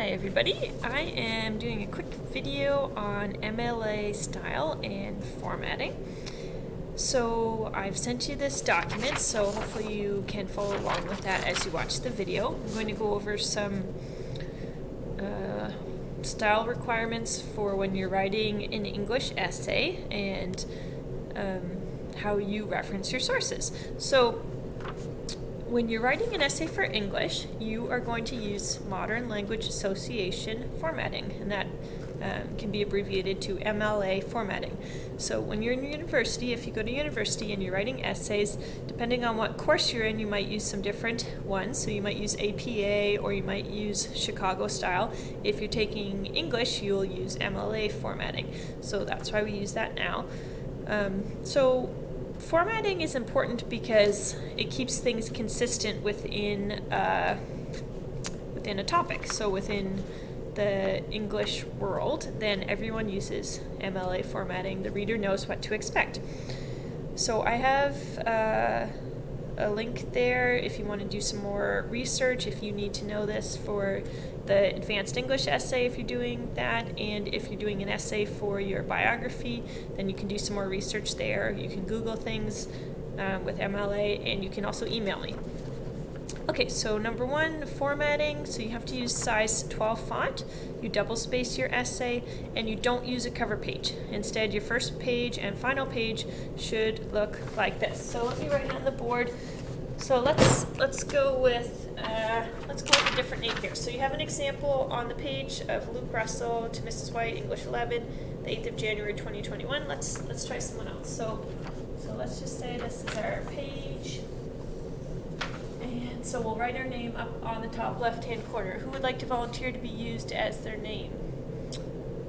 Hi everybody, I am doing a quick video on MLA style and formatting. So I've sent you this document, so hopefully you can follow along with that as you watch the video. I'm going to go over some style requirements for when you're writing an English essay and how you reference your sources. So when you're writing an essay for English, you are going to use Modern Language Association formatting, and that can be abbreviated to MLA formatting. So when you're in university, if you go to university and you're writing essays, depending on what course you're in, you might use some different ones. So you might use APA or you might use Chicago style. If you're taking English, you'll use MLA formatting. So that's why we use that now. Formatting is important because it keeps things consistent within a topic. So within the English world, then everyone uses MLA formatting. The reader knows what to expect. So I have a link there if you want to do some more research, if you need to know this for the advanced English essay, if you're doing that, and if you're doing an essay for your biography, then you can do some more research there. You can Google things with MLA, and you can also email me. Okay, so number one, formatting. So you have to use size 12 font. You double space your essay, and you don't use a cover page. Instead, your first page and final page should look like this. So let me write it on the board. So let's go with a different name here. So you have an example on the page of Luke Russell to Mrs. White, English 11, the 8th of January 2021. Let's try someone else. So let's just say this is our page. And so we'll write our name up on the top left-hand corner. Who would like to volunteer to be used as their name?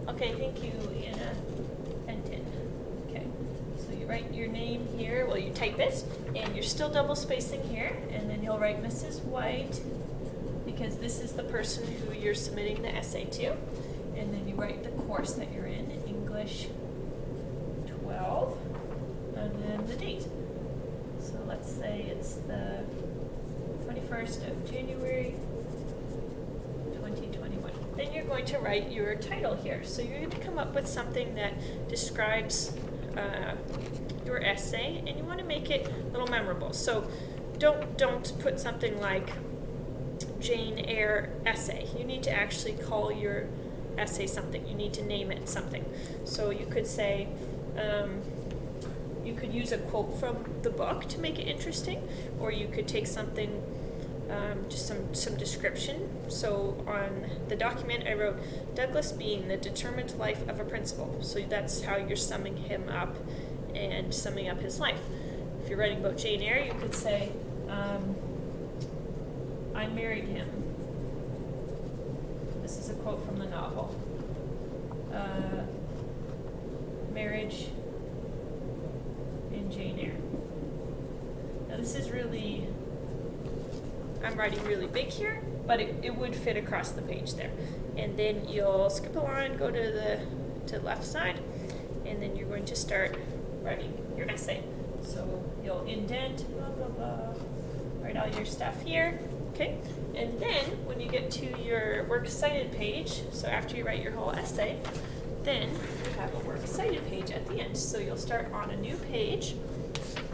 Okay, thank you, Anna Fenton. Okay, so you write your name here. Well, you type it, and you're still double spacing here, and then you'll write Mrs. White, because this is the person who you're submitting the essay to. And then you write the course that you're in, English 12, and then the date. So let's say it's the 21st of January 2021. Then you're going to write your title here. So you're going to come up with something that describes your essay, and you want to make it a little memorable. So don't put something like Jane Eyre essay. You need to actually call your essay something. You need to name it something. So you could say, you could use a quote from the book to make it interesting, or you could take something, just some description. So on the document I wrote, Douglas Bean, the determined life of a principal. So that's how you're summing him up and summing up his life. If you're writing about Jane Eyre, you could say, I married him. This is a quote from the novel. Marriage in Jane Eyre. Now this is really, I'm writing really big here, but it would fit across the page there. And then you'll skip a line, go to the left side, and then you're going to start writing your essay. So you'll indent, blah, blah, blah, write all your stuff here, okay? And then when you get to your works cited page, so after you write your whole essay, then you have a works cited page at the end. So you'll start on a new page.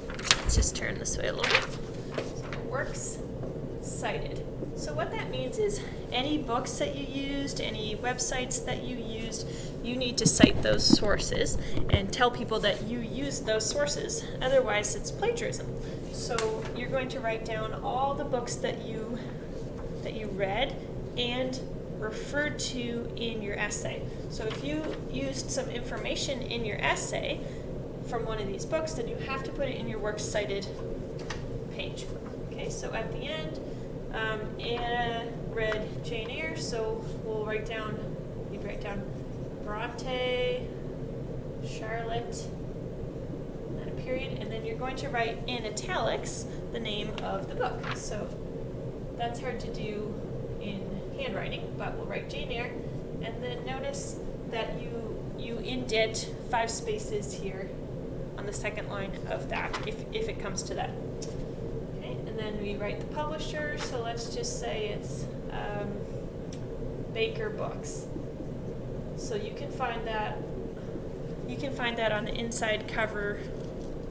Let's just turn this way a little bit. So works cited. So what that means is any books that you used, any websites that you used, you need to cite those sources and tell people that you used those sources. Otherwise, it's plagiarism. So you're going to write down all the books that you read and referred to in your essay. So if you used some information in your essay from one of these books, then you have to put it in your works cited page. Okay, so at the end, Anna read Jane Eyre, so you'd write down Bronte, Charlotte, and then a period, and then you're going to write in italics the name of the book. So that's hard to do in handwriting, but we'll write Jane Eyre, and then notice that you indent 5 spaces here on the second line of that, if it comes to that. Okay, and then we write the publisher, so let's just say it's Baker books. So you can find that on the inside cover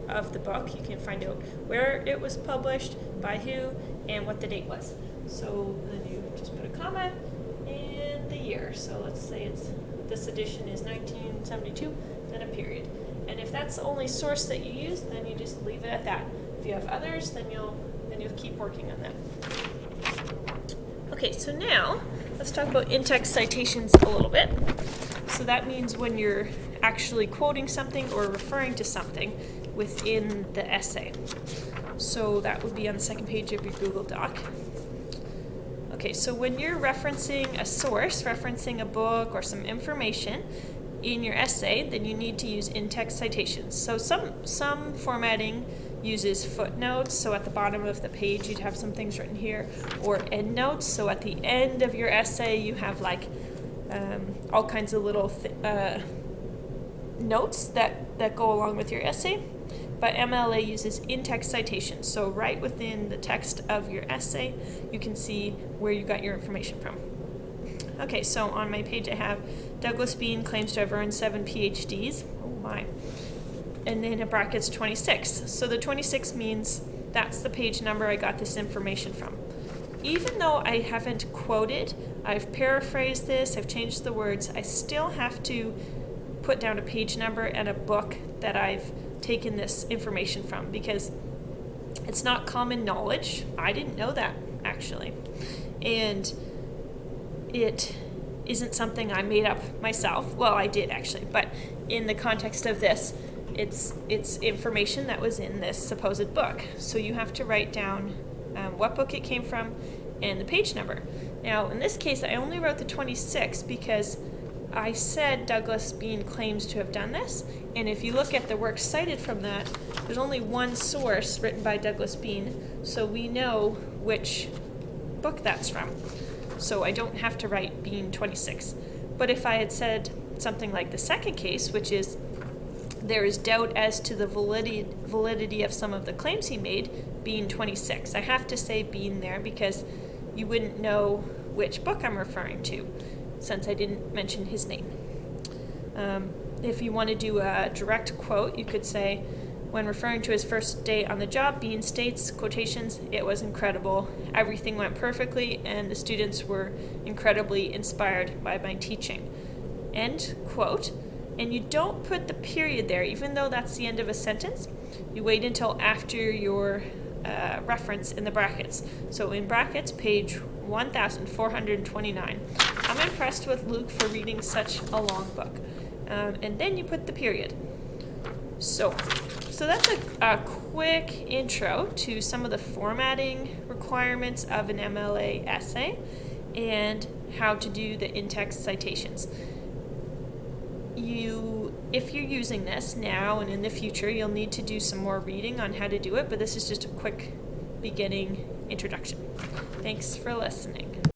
of the book. You can find out where it was published, by who, and what the date was. So then you just put a comma and the year. So let's say this edition is 1972, then a period. And if that's the only source that you use, then you just leave it at that. If you have others, then you'll keep working on that. Okay, so now let's talk about in-text citations a little bit. So that means when you're actually quoting something or referring to something within the essay. So that would be on the second page of your Google Doc. Okay, so when you're referencing a source, referencing a book or some information in your essay, then you need to use in-text citations. So some formatting uses footnotes, so at the bottom of the page you'd have some things written here, or endnotes, so at the end of your essay you have like all kinds of little notes that go along with your essay. But MLA uses in-text citations, so right within the text of your essay you can see where you got your information from. Okay, so on my page I have Douglas Bean claims to have earned 7 PhDs. Oh my. And then in brackets 26. So the 26 means that's the page number I got this information from. Even though I haven't quoted, I've paraphrased this, I've changed the words, I still have to put down a page number and a book that I've taken this information from, because it's not common knowledge. I didn't know that, actually. And it isn't something I made up myself. Well, I did actually, but in the context of this, it's information that was in this supposed book. So you have to write down what book it came from and the page number. Now, in this case, I only wrote the 26 because I said Douglas Bean claims to have done this, and if you look at the works cited from that, there's only one source written by Douglas Bean, so we know which book that's from. So I don't have to write Bean 26. But if I had said something like the second case, which is there is doubt as to the validity of some of the claims he made, Bean 26. I have to say Bean there because you wouldn't know which book I'm referring to, since I didn't mention his name. If you want to do a direct quote, you could say, when referring to his first day on the job, Bean states, quotations, "It was incredible. Everything went perfectly, and the students were incredibly inspired by my teaching." End quote. And you don't put the period there, even though that's the end of a sentence. You wait until after your reference in the brackets. So in brackets, page 1429. I'm impressed with Luke for reading such a long book. And then you put the period. So that's a quick intro to some of the formatting requirements of an MLA essay and how to do the in-text citations. If you're using this now and in the future, you'll need to do some more reading on how to do it, but this is just a quick beginning introduction. Thanks for listening.